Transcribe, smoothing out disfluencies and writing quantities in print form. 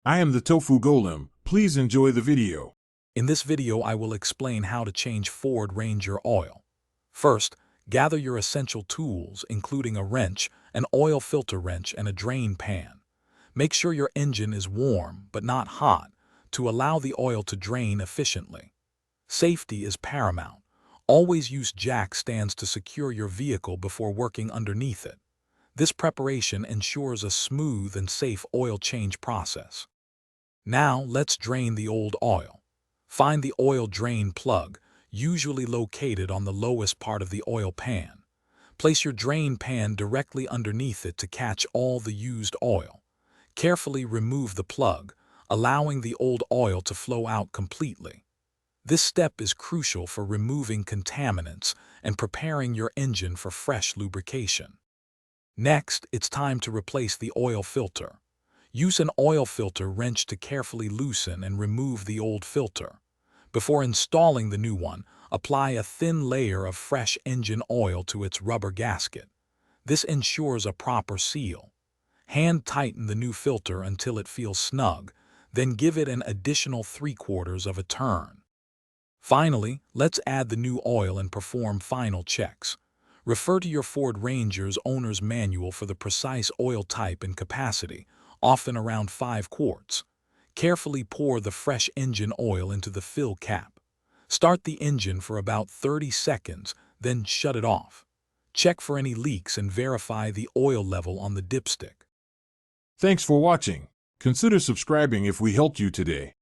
I am the Tofu Golem. Please enjoy the video. In this video, I will explain how to change Ford Ranger oil. First, gather your essential tools, including a wrench, an oil filter wrench, and a drain pan. Make sure your engine is warm, but not hot, to allow the oil to drain efficiently. Safety is paramount. Always use jack stands to secure your vehicle before working underneath it. This preparation ensures a smooth and safe oil change process. Now, let's drain the old oil. Find the oil drain plug, usually located on the lowest part of the oil pan. Place your drain pan directly underneath it to catch all the used oil. Carefully remove the plug, allowing the old oil to flow out completely. This step is crucial for removing contaminants and preparing your engine for fresh lubrication. Next, it's time to replace the oil filter. Use an oil filter wrench to carefully loosen and remove the old filter. Before installing the new one, apply a thin layer of fresh engine oil to its rubber gasket. This ensures a proper seal. Hand tighten the new filter until it feels snug, then give it an additional 3/4 of a turn. Finally, let's add the new oil and perform final checks. Refer to your Ford Ranger's owner's manual for the precise oil type and capacity, often around 5 quarts. Carefully pour the fresh engine oil into the fill cap. Start the engine for about 30 seconds, then shut it off. Check for any leaks and verify the oil level on the dipstick. Thanks for watching. Consider subscribing if we helped you today.